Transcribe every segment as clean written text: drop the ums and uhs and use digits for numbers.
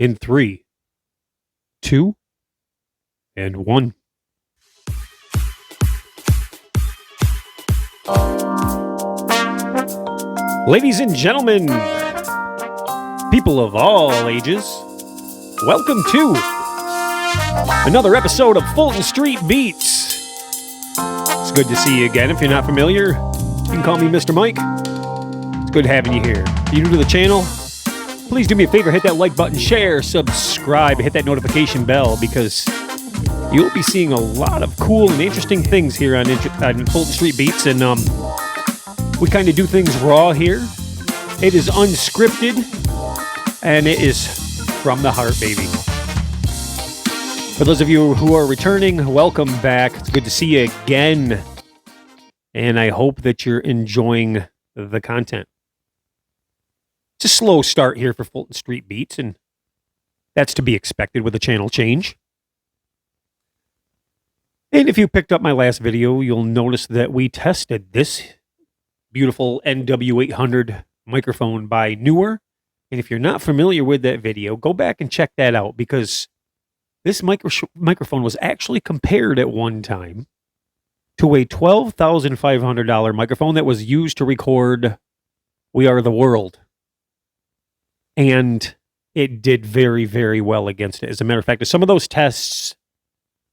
in 3, 2, and 1. Ladies and gentlemen, people of all ages, welcome to another episode of Fulton Street Beats. It's good to see you again. If you're not familiar, you can call me Mr. Mike. It's good having you here. If you're new to the channel, please do me a favor, hit that like button, share, subscribe, hit that notification bell, because you'll be seeing a lot of cool and interesting things here on Fulton Street Beats, and we kind of do things raw here. It is unscripted, and it is from the heart, baby. For those of you who are returning, welcome back. It's good to see you again, and I hope that you're enjoying the content. It's a slow start here for Fulton Street Beats, and that's to be expected with a channel change. And if you picked up my last video, you'll notice that we tested this beautiful NW-800 microphone by Newer. And if you're not familiar with that video, go back and check that out, because this microphone was actually compared at one time to a $12,500 microphone that was used to record We Are the World. And it did very, very well against it. As a matter of fact, some of those tests,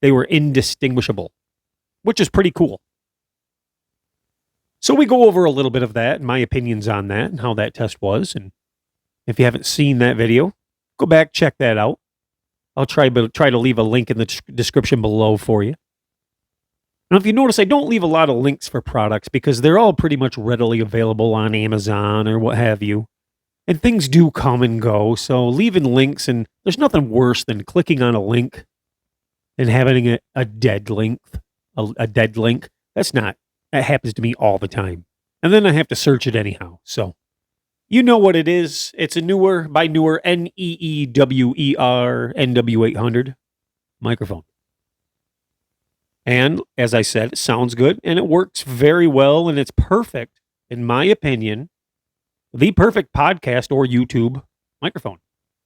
they were indistinguishable, which is pretty cool. So we go over a little bit of that, and my opinions on that, and how that test was. And if you haven't seen that video, go back, check that out. I'll try to leave a link in the description below for you. Now, if you notice, I don't leave a lot of links for products because they're all pretty much readily available on Amazon or what have you. And things do come and go, so leaving links, and there's nothing worse than clicking on a link and having a dead link. A dead link. That happens to me all the time. And then I have to search it anyhow. So, you know what it is. It's a Newer, by Newer, Newer, NW-800 microphone. And, as I said, it sounds good, and it works very well, and it's perfect, in my opinion, the perfect podcast or YouTube microphone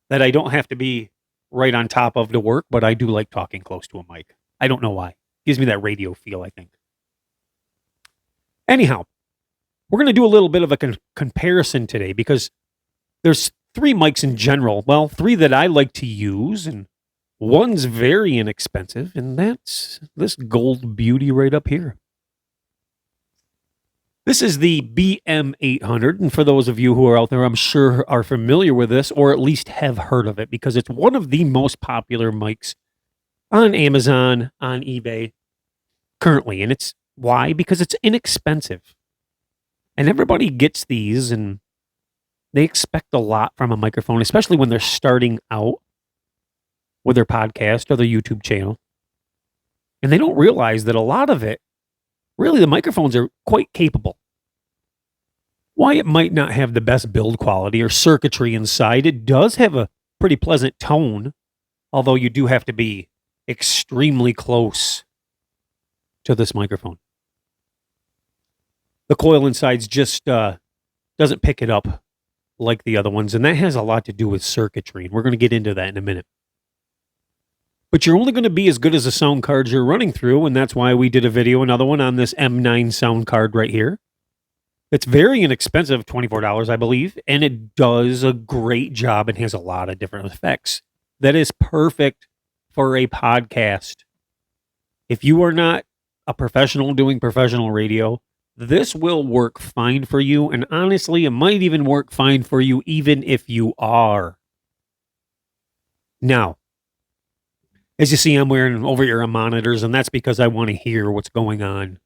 that I don't have to be right on top of to work, but I do like talking close to a mic. I don't know why. Gives me that radio feel, I think. Anyhow, we're going to do a little bit of a comparison today, because there's 3 mics in general. Well, 3 that I like to use, and one's very inexpensive, and that's this gold beauty right up here. This is the BM-800, and for those of you who are out there, I'm sure are familiar with this, or at least have heard of it, because it's one of the most popular mics on Amazon, on eBay, currently. And it's why? Because it's inexpensive. And everybody gets these, and they expect a lot from a microphone, especially when they're starting out with their podcast or their YouTube channel. And they don't realize that a lot of it, really, the microphones are quite capable. Why it might not have the best build quality or circuitry inside, it does have a pretty pleasant tone, although you do have to be extremely close to this microphone. The coil inside's just doesn't pick it up like the other ones, and that has a lot to do with circuitry, and we're going to get into that in a minute. But you're only going to be as good as the sound cards you're running through, and that's why we did a video, another one, on this M9 sound card right here. It's very inexpensive, $24, I believe, and it does a great job and has a lot of different effects. That is perfect for a podcast. If you are not a professional doing professional radio, this will work fine for you, and honestly, it might even work fine for you even if you are. Now, as you see, I'm wearing over-ear monitors, and that's because I want to hear what's going on.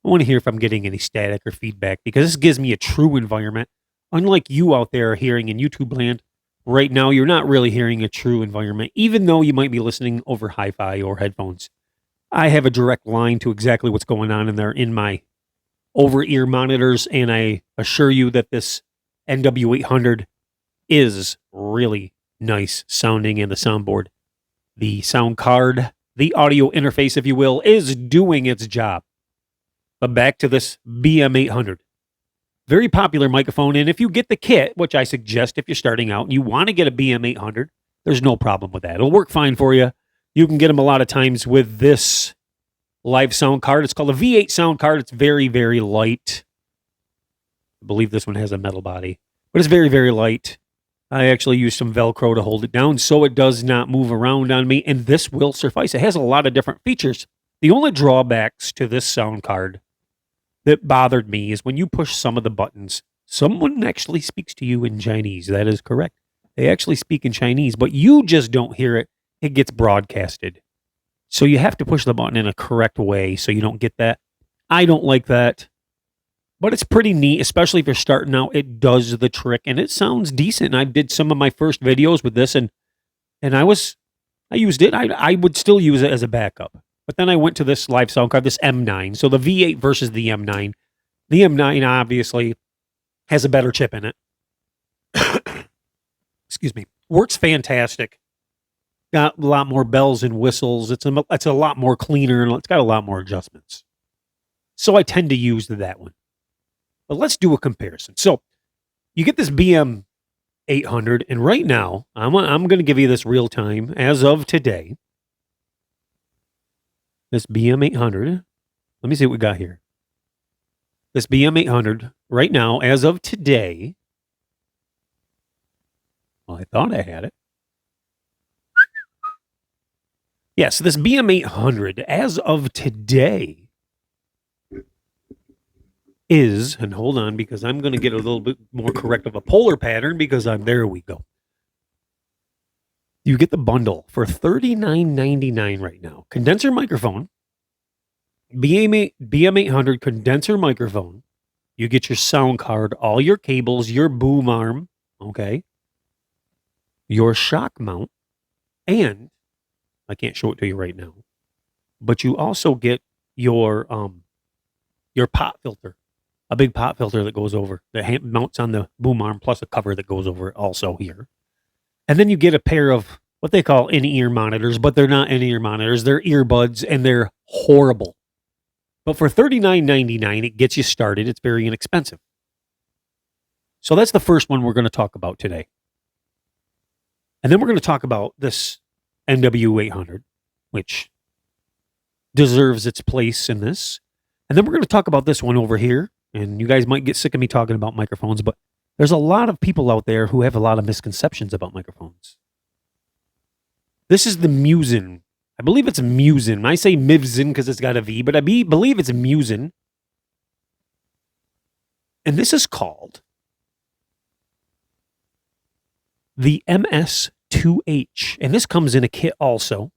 I want to hear if I'm getting any static or feedback, because this gives me a true environment. Unlike you out there hearing in YouTube land, right now you're not really hearing a true environment, even though you might be listening over hi-fi or headphones. I have a direct line to exactly what's going on in there in my over-ear monitors, and I assure you that this NW-800 is really nice sounding, and the soundboard, the sound card, the audio interface, if you will, is doing its job. But back to this BM-800. Very popular microphone, and if you get the kit, which I suggest if you're starting out and you want to get a BM-800, There's no problem with that. It'll work fine for you. You can get them a lot of times with this live sound card. It's called a V8 sound card. It's very, very light. I believe this one has a metal body, but it's very, very light. I actually used some Velcro to hold it down so it does not move around on me, and this will suffice. It has a lot of different features. The only drawbacks to this sound card that bothered me is when you push some of the buttons, someone actually speaks to you in Chinese. That is correct. They actually speak in Chinese, but you just don't hear it. It gets broadcasted. So you have to push the button in a correct way so you don't get that. I don't like that. But it's pretty neat, especially if you're starting out. It does the trick, and it sounds decent. I did some of my first videos with this, and I used it. I would still use it as a backup. But then I went to this live sound card, this M9. So the V8 versus the M9. The M9 obviously has a better chip in it. Excuse me. Works fantastic. Got a lot more bells and whistles. It's a lot more cleaner, and it's got a lot more adjustments. So I tend to use that one. But let's do a comparison. So you get this BM-800, and right now, I'm going to give you this real time as of today. This BM-800, let me see what we got here. This BM-800, right now, as of today, well, I thought I had it. Yes, this BM-800, as of today, is, and hold on, because I'm going to get a little bit more correct of a polar pattern, because there we go. You get the bundle for $39.99 right now. Condenser microphone, BM-800 condenser microphone. You get your sound card, all your cables, your boom arm, okay, your shock mount, and I can't show it to you right now, but you also get your pop filter. A big pop filter that goes over, that mounts on the boom arm, plus a cover that goes over it also here. And then you get a pair of what they call in-ear monitors, but they're not in-ear monitors. They're earbuds, and they're horrible. But for $39.99, it gets you started. It's very inexpensive. So that's the first one we're going to talk about today. And then we're going to talk about this NW-800, which deserves its place in this. And then we're going to talk about this one over here. And you guys might get sick of me talking about microphones, but there's a lot of people out there who have a lot of misconceptions about microphones. This is the Musen. I believe it's Musen. I say Mivsen because it's got a V, but I believe it's Musen. And this is called the MS2H. And this comes in a kit also.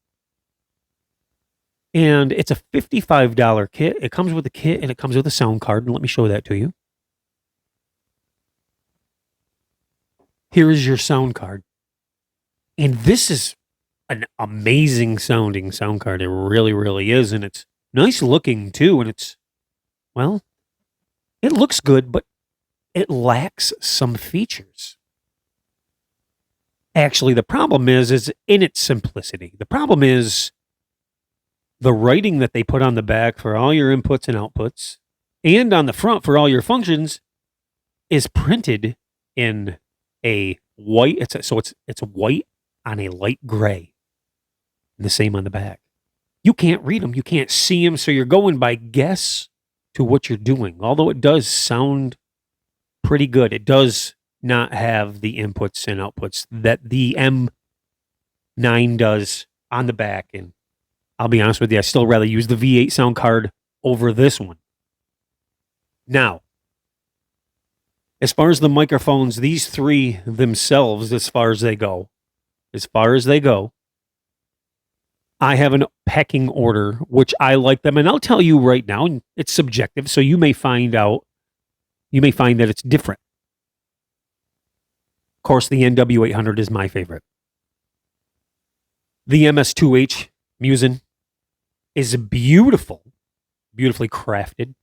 And it's a $55 kit. It comes with a kit, and it comes with a sound card. And let me show that to you. Here is your sound card. And this is an amazing sounding sound card. It really, really is. And it's nice looking, too. And it's, well, it looks good, but it lacks some features. Actually, the problem is in its simplicity. The problem is the writing that they put on the back for all your inputs and outputs, and on the front for all your functions, is printed in a white. It's white on a light gray. And the same on the back. You can't read them. You can't see them. So you're going by guess to what you're doing. Although it does sound pretty good. It does not have the inputs and outputs that the M9 does on the back. And I'll be honest with you, I still rather use the V8 sound card over this one. Now, as far as the microphones, these three themselves, as far as they go, I have a pecking order, which I like them. And I'll tell you right now, and it's subjective, so you may find that it's different. Of course, the NW-800 is my favorite. The MS2H Musen is beautiful, beautifully crafted,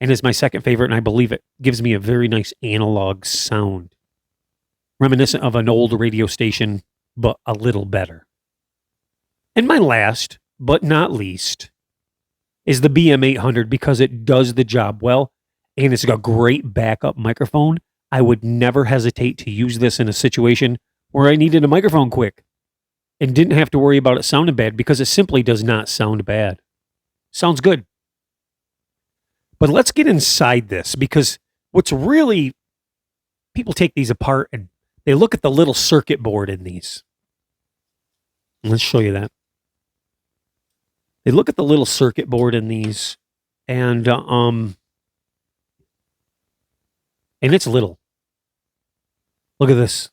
and is my second favorite, and I believe it gives me a very nice analog sound, reminiscent of an old radio station, but a little better. And my last, but not least, is the BM-800 because it does the job well, and it's a great backup microphone. I would never hesitate to use this in a situation where I needed a microphone quick. and didn't have to worry about it sounding bad because it simply does not sound bad. Sounds good. But let's get inside this because what's really, people take these apart and they look at the little circuit board in these. Let's show you that. They look at the little circuit board in these and it's little. Look at this.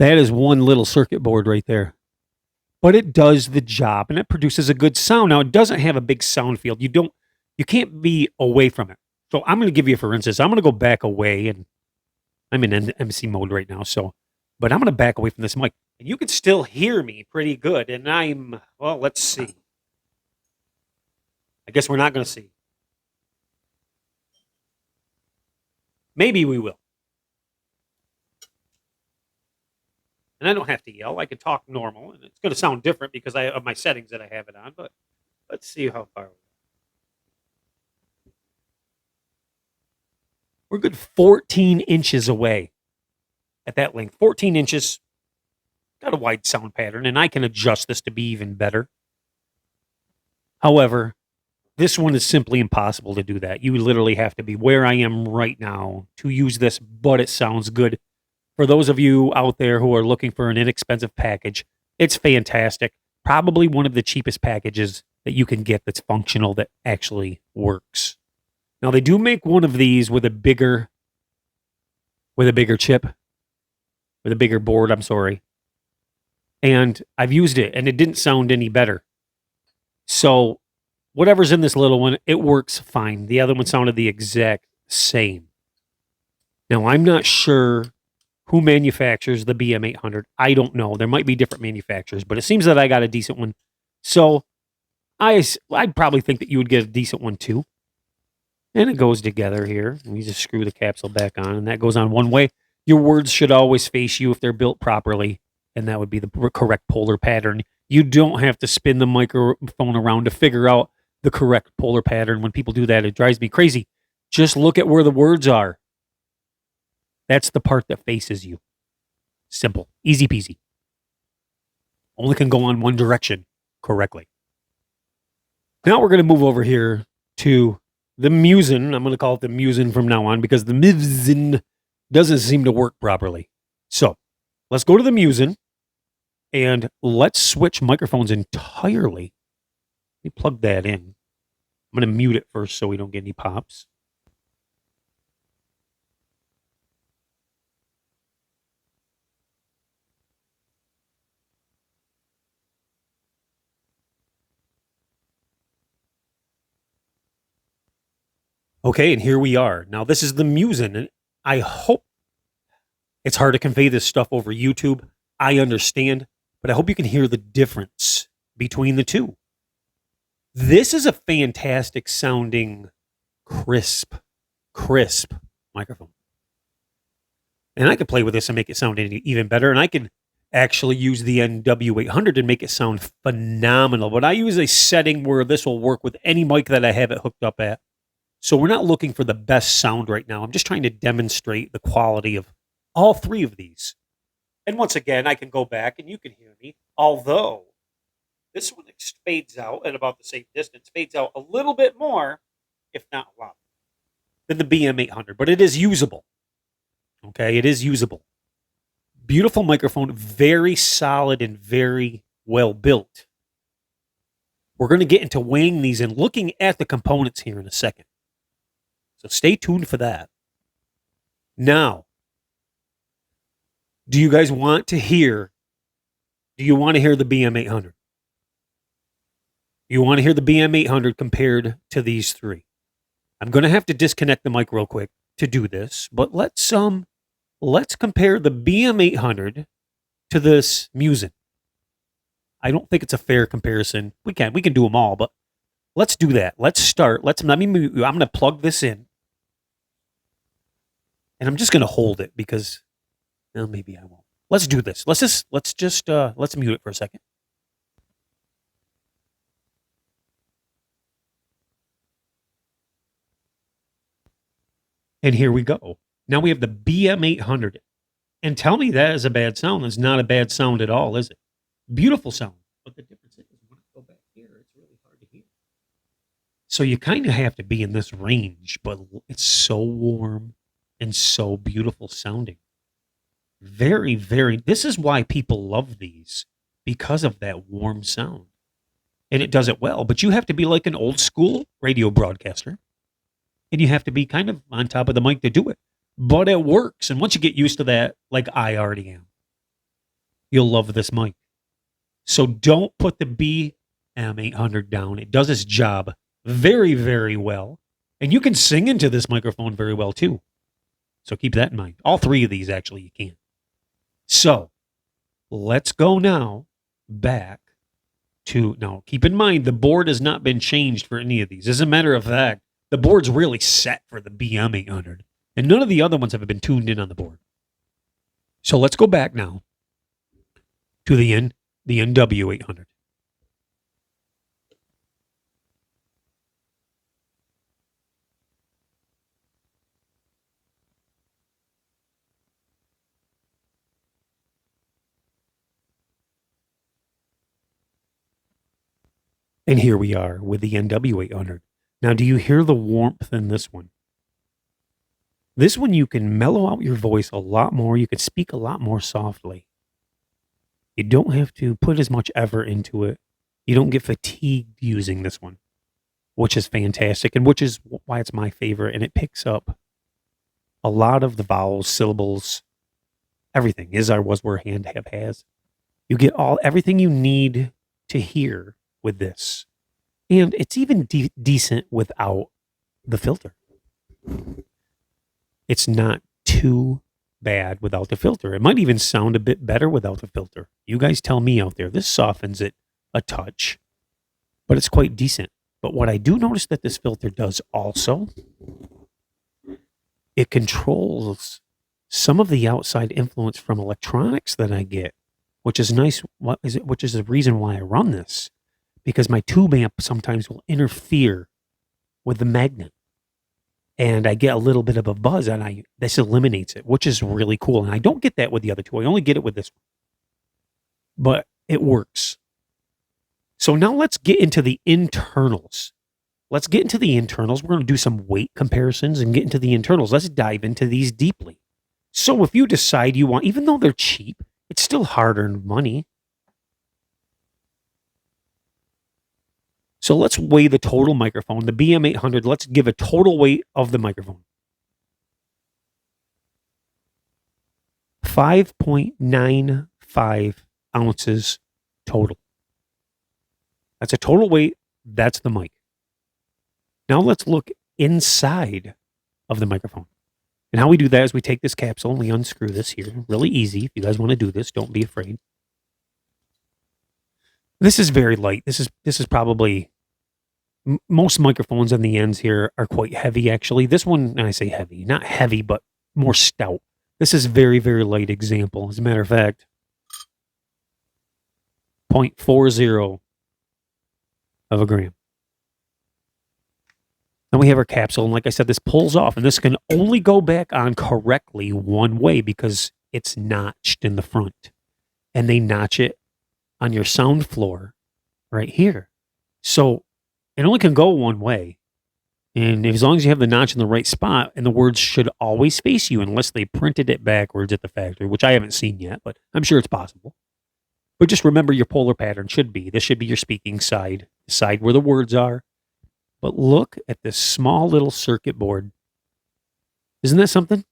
That is one little circuit board right there. But it does the job and it produces a good sound. Now, it doesn't have a big sound field. You can't be away from it. So I'm going to give you, for instance, I'm going to go back away, and I'm in MC mode right now. But I'm going to back away from this mic, and you can still hear me pretty good. And well, let's see. I guess we're not going to see. Maybe we will. And I don't have to yell. I can talk normal, and it's going to sound different because of my settings that I have it on. But let's see how far we go. We're good 14 inches away at that length. 14 inches. Got a wide sound pattern, and I can adjust this to be even better. However, this one is simply impossible to do that. You literally have to be where I am right now to use this, but it sounds good. For those of you out there who are looking for an inexpensive package, it's fantastic. Probably one of the cheapest packages that you can get that's functional, that actually works. Now, they do make one of these with a bigger chip, with a bigger board, I'm sorry. And I've used it, and it didn't sound any better. So, whatever's in this little one, it works fine. The other one sounded the exact same. Now, I'm not sure who manufactures the BM-800. I don't know. There might be different manufacturers, but it seems that I got a decent one. So, I'd probably think that you would get a decent one too. And it goes together here. And you just screw the capsule back on, and that goes on one way. Your words should always face you if they're built properly, and that would be the correct polar pattern. You don't have to spin the microphone around to figure out the correct polar pattern. When people do that, it drives me crazy. Just look at where the words are. That's the part that faces you. Simple. Easy peasy. Only can go on one direction correctly. Now we're going to move over here to the Musen. I'm going to call it the Musen from now on because the Musen doesn't seem to work properly. So let's go to the Musen and let's switch microphones entirely. Let me plug that in. I'm going to mute it first so we don't get any pops. Okay, and here we are. Now, this is the Musen, and I hope it's hard to convey this stuff over YouTube. I understand, but I hope you can hear the difference between the two. This is a fantastic sounding, crisp microphone. And I could play with this and make it sound even better, and I can actually use the NW-800 and make it sound phenomenal. But I use a setting where this will work with any mic that I have it hooked up at. So we're not looking for the best sound right now. I'm just trying to demonstrate the quality of all three of these. And once again, I can go back and you can hear me. Although this one fades out at about the same distance, fades out a little bit more, if not a lot, than the BM-800. But it is usable. Okay, it is usable. Beautiful microphone, very solid and very well built. We're going to get into weighing these and looking at the components here in a second. So stay tuned for that. Now, do you guys want to hear, the BM-800? You want to hear the BM-800 compared to these three? I'm going to have to disconnect the mic real quick to do this, but let's compare the BM-800 to this Musen. I don't think it's a fair comparison. We can do them all, but let's do that. Let's start. I'm going to plug this in. And I'm just going to hold it because, well, maybe I won't. Let's do this. Let's mute it for a second. And here we go. Now we have the BM-800. And tell me that is a bad sound. It's not a bad sound at all, is it? Beautiful sound. But the difference is when I go back here, it's really hard to hear. So you kind of have to be in this range, but it's so warm and so beautiful sounding. Very, very. This is why people love these, because of that warm sound. And it does it well, but you have to be like an old school radio broadcaster. And you have to be kind of on top of the mic to do it. But it works. And once you get used to that, like I already am, you'll love this mic. So don't put the BM-800 down. It does its job very, very well. And you can sing into this microphone very well too. So keep that in mind. All three of these, actually, you can. So let's go now back to, now keep in mind, the board has not been changed for any of these. As a matter of fact, the board's really set for the BM-800. And none of the other ones have been tuned in on the board. So let's go back now to the NW-800. And here we are with the NW-800. Now, do you hear the warmth in this one? This one, you can mellow out your voice a lot more. You can speak a lot more softly. You don't have to put as much effort into it. You don't get fatigued using this one, which is fantastic, and which is why it's my favorite. And it picks up a lot of the vowels, syllables, everything. Is, are, was, were, hand, have, has. You get everything you need to hear with this. And it's even decent without the filter. It's not too bad without the filter. It might even sound a bit better without the filter. You guys tell me out there. This softens it a touch, but it's quite decent. But what I do notice that this filter does also, it controls some of the outside influence from electronics that I get, which is nice. Which is the reason why I run this, because my tube amp sometimes will interfere with the magnet. And I get a little bit of a buzz, and this eliminates it, which is really cool. And I don't get that with the other two. I only get it with this one. But it works. So now let's get into the internals. We're going to do some weight comparisons and get into the internals. Let's dive into these deeply. So if you decide you want, even though they're cheap, it's still hard-earned money. So let's weigh the total microphone. The BM-800, let's give a total weight of the microphone. 5.95 ounces total. That's a total weight. That's the mic. Now let's look inside of the microphone. And how we do that is we take this capsule and we unscrew this here. Really easy. If you guys want to do this, don't be afraid. This is very light. This is probably, most microphones on the ends here are quite heavy, actually. This one, and I say heavy, not heavy, but more stout. This is very, very light example. As a matter of fact, 0.40 of a gram. Then we have our capsule, and like I said, this pulls off, and this can only go back on correctly one way because it's notched in the front. And they notch it on your sound floor right here. So it only can go one way. And as long as you have the notch in the right spot, and the words should always face you unless they printed it backwards at the factory, which I haven't seen yet, but I'm sure it's possible. But just remember your polar pattern should be, this should be your speaking side, the side where the words are. But look at this small little circuit board. Isn't that something?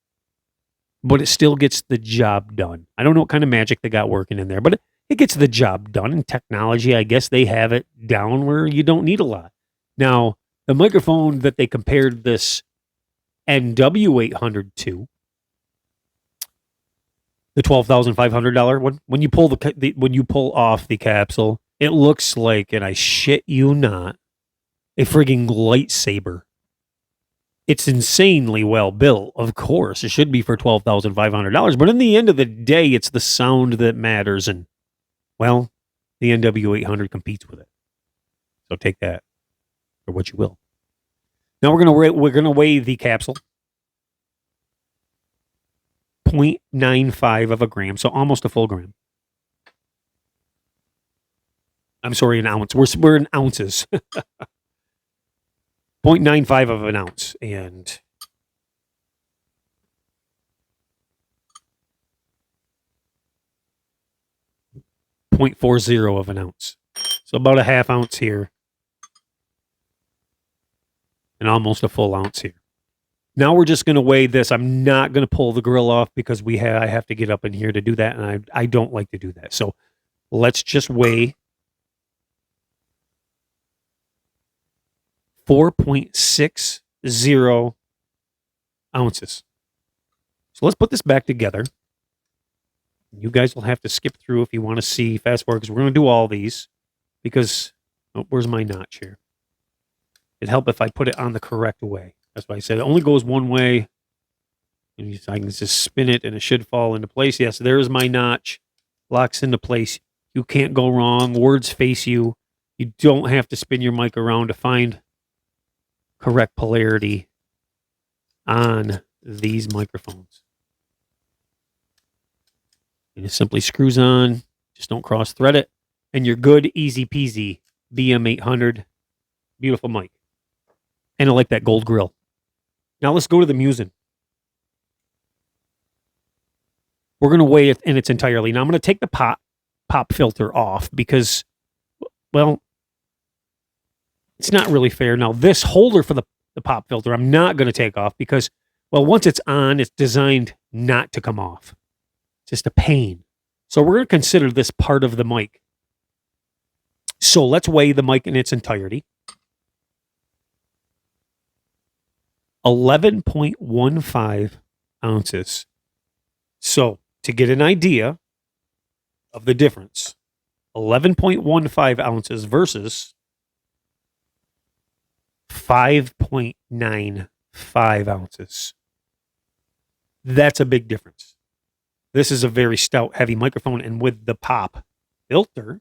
But it still gets the job done. I don't know what kind of magic they got working in there, but it gets the job done. In technology, I guess they have it down where you don't need a lot. Now, the microphone that they compared this NW-800 to, the $12,500 one, when you pull off the capsule, it looks like, and I shit you not, a frigging lightsaber. It's insanely well built, of course. It should be for $12,500, but in the end of the day, it's the sound that matters, and, well, the NW-800 competes with it. So take that for what you will. Now we're gonna weigh the capsule. 0.95 of a gram, so almost a full gram. I'm sorry, an ounce. We're in ounces. 0.95 of an ounce. And 0.40 of an ounce. So about a half ounce here. And almost a full ounce here. Now we're just going to weigh this. I'm not going to pull the grill off because I have to get up in here to do that, and I don't like to do that. So let's just weigh 4.60 ounces. So let's put this back together. You guys will have to skip through if you want to see, fast forward, because we're going to do all these. Because, where's my notch here? It'd help if I put it on the correct way. That's why I said it only goes one way. And I can just spin it and it should fall into place. Yes, there's my notch. Locks into place. You can't go wrong. Words face you. You don't have to spin your mic around to find correct polarity on these microphones. And it simply screws on. Just don't cross thread it. And you're good, easy peasy. BM-800. Beautiful mic. And I like that gold grill. Now let's go to the Musen. We're going to weigh it in its entirety. Now I'm going to take the pop filter off because, well, it's not really fair. Now this holder for the pop filter I'm not going to take off because, well, once it's on, it's designed not to come off. It's just a pain. So we're going to consider this part of the mic. So let's weigh the mic in its entirety. 11.15 ounces. So, to get an idea of the difference, 11.15 ounces versus 5.95 ounces. That's a big difference. This is a very stout, heavy microphone, and with the pop filter,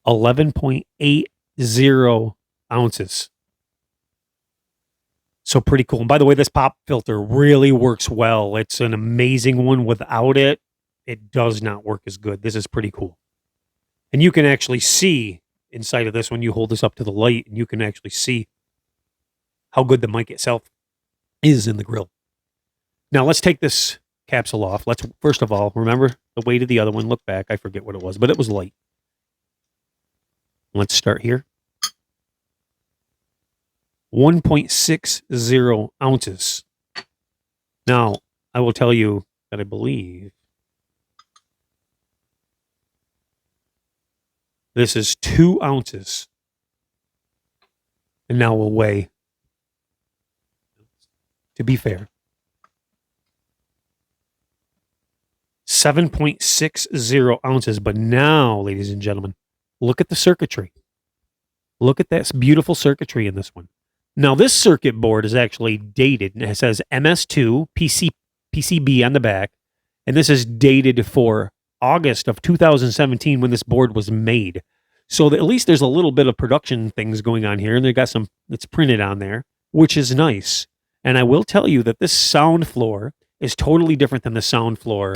.80 ounces. So pretty cool. And by the way, this pop filter really works well. It's an amazing one. Without it, it does not work as good. This is pretty cool. And you can actually see inside of this when you hold this up to the light, and you can actually see how good the mic itself is in the grill. Now let's take this capsule off. Let's, first of all, remember the weight of the other one. Look back. I forget what it was, but it was light. Let's start here. 1.60 ounces. Now, I will tell you that I believe this is 2 ounces. And now we'll weigh, to be fair, 7.60 ounces. But now, ladies and gentlemen, look at the circuitry. Look at that beautiful circuitry in this one. Now, this circuit board is actually dated. It says MS2 PCB on the back. And this is dated for August of 2017 when this board was made. So that at least there's a little bit of production things going on here. And they got some that's printed on there, which is nice. And I will tell you that this sound floor is totally different than the sound floor.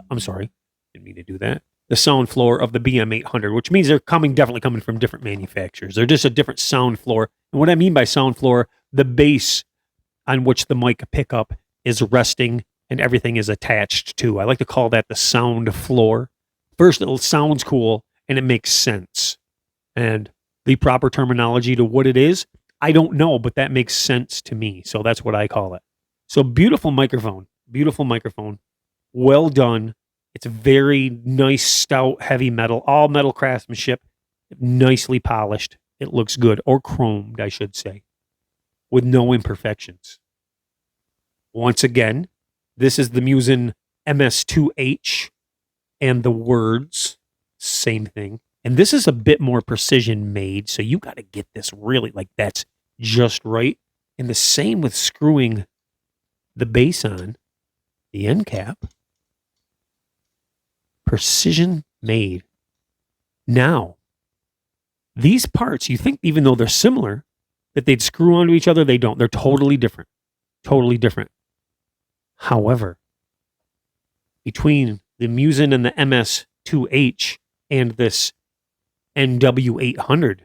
I'm sorry. Didn't mean to do that. The sound floor of the BM-800, which means they're definitely coming from different manufacturers. They're just a different sound floor. And what I mean by sound floor, the base on which the mic pickup is resting and everything is attached to. I like to call that the sound floor. First, it sounds cool and it makes sense. And the proper terminology to what it is, I don't know, but that makes sense to me. So that's what I call it. So beautiful microphone. Beautiful microphone. Well done. It's very nice, stout, heavy metal, all metal craftsmanship, nicely polished. It looks good, or chromed, I should say, with no imperfections. Once again, this is the Musen MS2H, and the words, same thing. And this is a bit more precision made, so you got to get this really, like, that's just right. And the same with screwing the base on, the end cap. Precision made. Now, these parts, you think even though they're similar, that they'd screw onto each other, they don't. They're totally different. Totally different. However, between the Musen and the MS2H and this NW-800,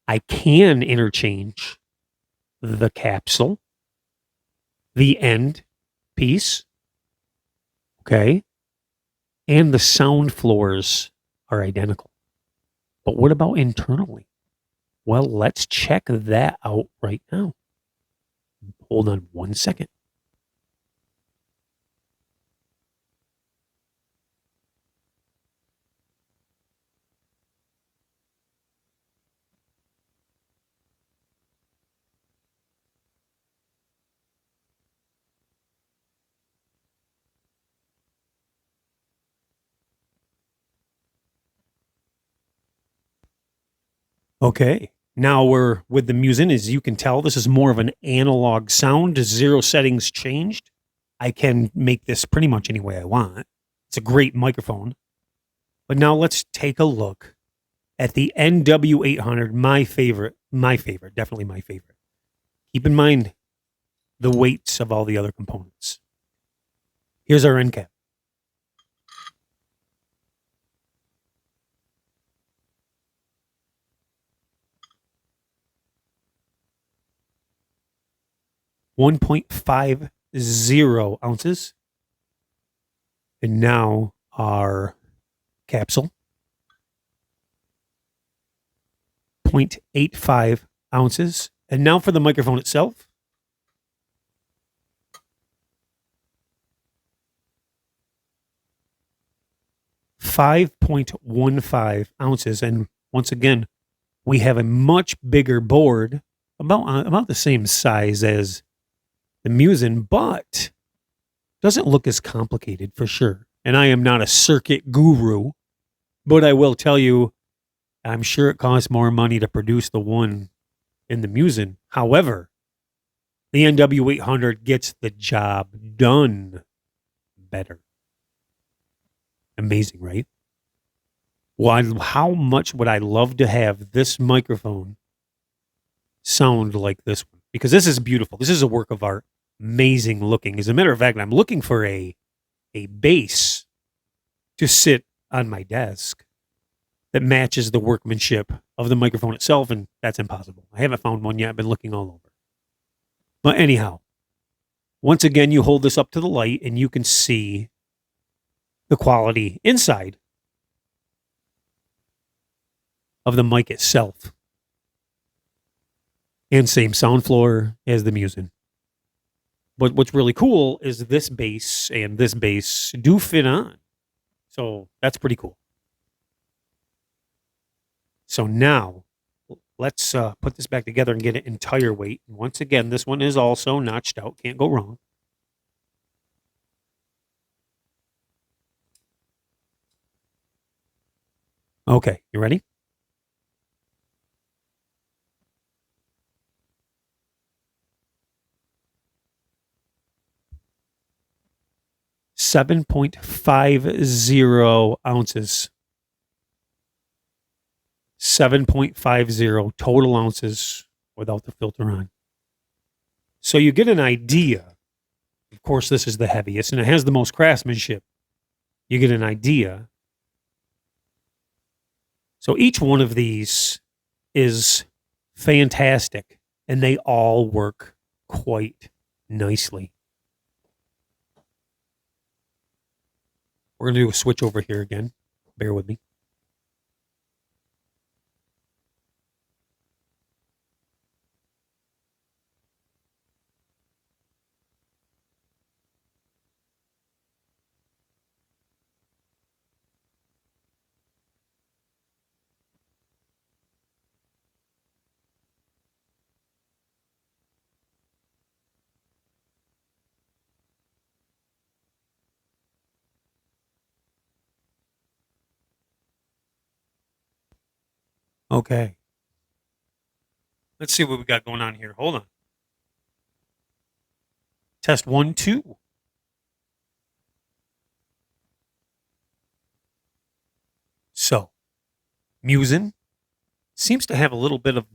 I can interchange the capsule, the end piece, okay, and the sound floors are identical. But what about internally? Well, let's check that out right now. Hold on 1 second. Okay, now we're with the Musen. As you can tell, this is more of an analog sound. 0 settings changed. I can make this pretty much any way I want. It's a great microphone. But now let's take a look at the NW-800, my favorite, definitely my favorite. Keep in mind the weights of all the other components. Here's our end cap. .50 ounces. And now our capsule. 0.85 ounces. And now for the microphone itself. .15 ounces. And once again, we have a much bigger board, about the same size as the Musen, but doesn't look as complicated for sure. And I am not a circuit guru, but I will tell you, I'm sure it costs more money to produce the one in the Musen. However, the NW-800 gets the job done better. Amazing, right? Well, how much would I love to have this microphone sound like this one? Because this is beautiful. This is a work of art. Amazing looking. As a matter of fact, I'm looking for a base to sit on my desk that matches the workmanship of the microphone itself, and that's impossible. I haven't found one yet. I've been looking all over. But anyhow, once again, you hold this up to the light and you can see the quality inside of the mic itself. And same sound floor as the Musen. But what's really cool is this bass and this bass do fit on. So that's pretty cool. So now let's put this back together and get it entire weight. And once again, this one is also notched out. Can't go wrong. Okay, you ready? .50 ounces. 7.50 total ounces without the filter on. So you get an idea. Of course, this is the heaviest, and it has the most craftsmanship. You get an idea. So each one of these is fantastic, and they all work quite nicely. We're going to do a switch over here again. Bear with me. Okay. Let's see what we got going on here. Hold on. Test 1, 2. Musen seems to have a little bit of,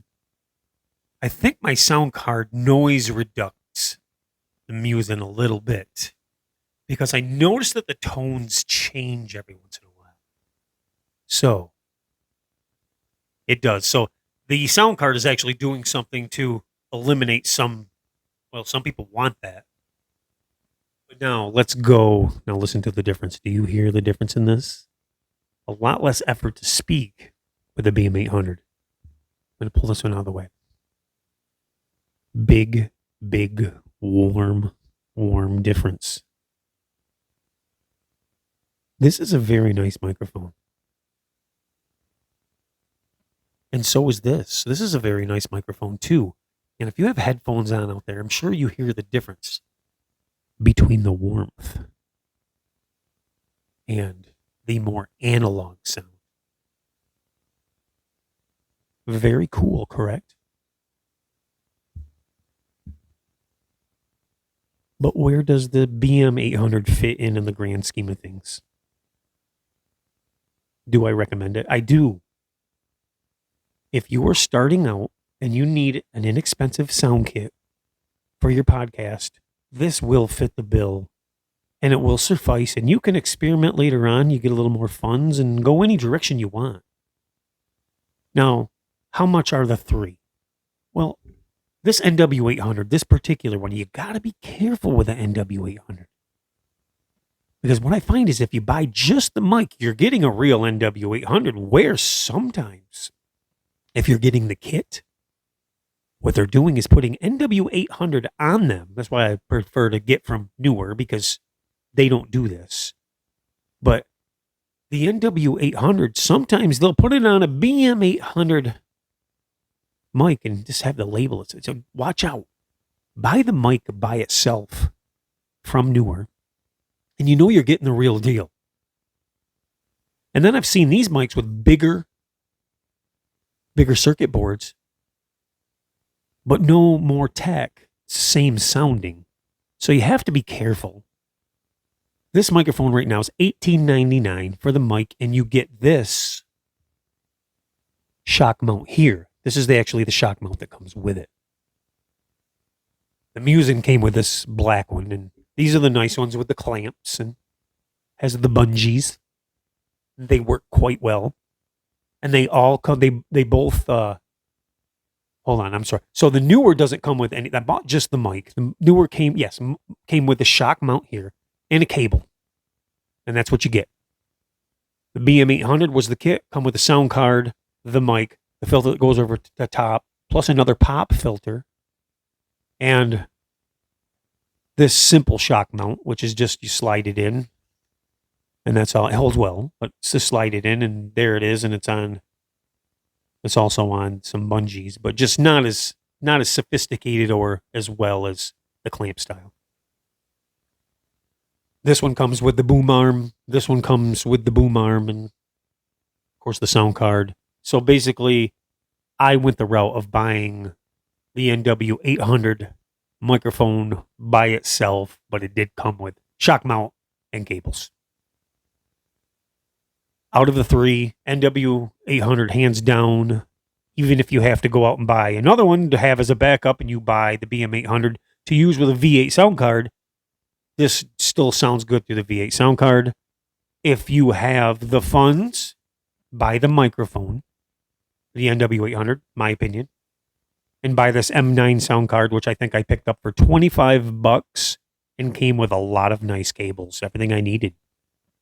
I think my sound card noise reducts the Musen a little bit because I noticed that the tones change every once in a while. So it does. So the sound card is actually doing something to eliminate some, well, some people want that. But now let's go. Now listen to the difference. Do you hear the difference in this? A lot less effort to speak with the BM-800. I'm going to pull this one out of the way. Big, warm difference. This is a very nice microphone. And so is this. This is a very nice microphone too. And if you have headphones on out there, I'm sure you hear the difference between the warmth and the more analog sound. Very cool, correct? But where does the BM-800 fit in the grand scheme of things? Do I recommend it? I do. If you are starting out and you need an inexpensive sound kit for your podcast, this will fit the bill and it will suffice. And you can experiment later on. You get a little more funds and go any direction you want. Now, how much are the three? Well, this NW-800, this particular one, you got to be careful with the NW-800. Because what I find is if you buy just the mic, you're getting a real NW-800, where sometimes if you're getting the kit, what they're doing is putting NW-800 on them. That's why I prefer to get from Newer, because they don't do this. But the NW-800, sometimes they'll put it on a BM-800 mic and just have the label. So watch out. Buy the mic by itself from Newer, and you know you're getting the real deal. And then I've seen these mics with bigger circuit boards, but no more tech, same sounding. So you have to be careful. This microphone right now is $18.99 for the mic, and you get this shock mount here. This is actually the shock mount that comes with it. The Musen came with this black one, and these are the nice ones with the clamps and has the bungees. They work quite well. And they all come, they both, hold on, I'm sorry. So the Newer doesn't come with any, I bought just the mic. The Newer came with the shock mount here and a cable. And that's what you get. The BM-800 was the kit, come with the sound card, the mic, the filter that goes over the top, plus another pop filter, and this simple shock mount, which is just you slide it in, and that's all. It holds well, but it's just slide it in, and there it is, and it's on. It's also on some bungees, but just not as sophisticated or as well as the clamp style. This one comes with the boom arm. This one comes with the boom arm, and of course the sound card. So basically, I went the route of buying the NW-800 microphone by itself, but it did come with shock mount and cables. Out of the three, NW-800 hands down, even if you have to go out and buy another one to have as a backup and you buy the BM-800 to use with a V8 sound card, this still sounds good through the V8 sound card. If you have the funds, buy the microphone, the NW-800, my opinion, and buy this M9 sound card, which I think I picked up for $25 and came with a lot of nice cables, everything I needed,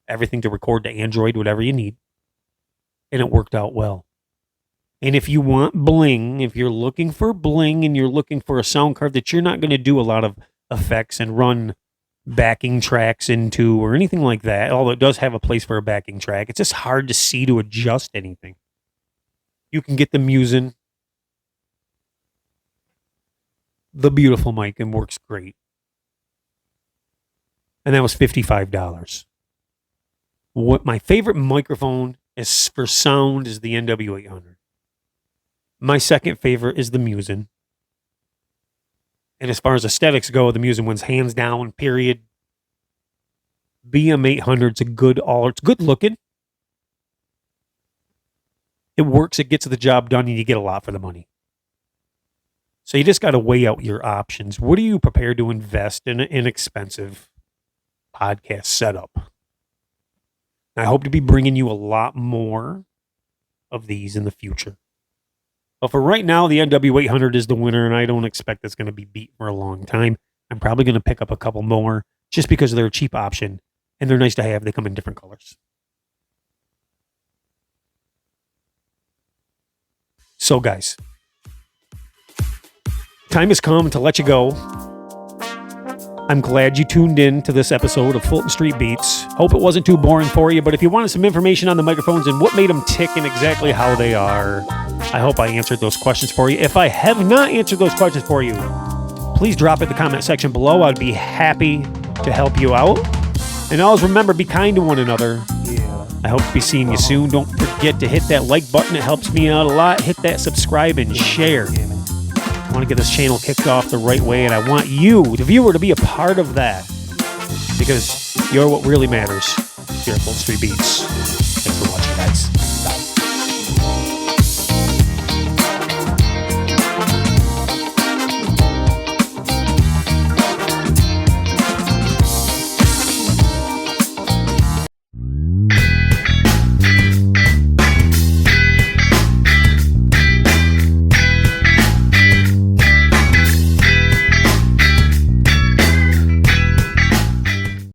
everything to record to Android, whatever you need, and it worked out well. And if you want bling, if you're looking for bling and you're looking for a sound card that you're not going to do a lot of effects and run backing tracks into or anything like that, although it does have a place for a backing track, it's just hard to see to adjust anything. You can get the Musen, the beautiful mic, and works great. And that was $55. What my favorite microphone is for sound is the NW-800. My second favorite is the Musen. And as far as aesthetics go, the Musen wins hands down, period. BM-800's a good it's good looking. It works, it gets the job done, and you get a lot for the money. So you just got to weigh out your options. What are you prepared to invest in an inexpensive podcast setup? I hope to be bringing you a lot more of these in the future. But for right now, the NW-800 is the winner, and I don't expect it's going to be beat for a long time. I'm probably going to pick up a couple more just because they're a cheap option, and they're nice to have. They come in different colors. So, guys, time has come to let you go. I'm glad you tuned in to this episode of Fulton Street Beats. Hope it wasn't too boring for you, but if you wanted some information on the microphones and what made them tick and exactly how they are, I hope I answered those questions for you. If I have not answered those questions for you, please drop it in the comment section below. I'd be happy to help you out. And always remember, be kind to one another. I hope to be seeing you soon. Don't forget to hit that like button. It helps me out a lot. Hit that subscribe and share. I want to get this channel kicked off the right way, and I want you, the viewer, to be a part of that because you're what really matters here at Fulton Street Beats.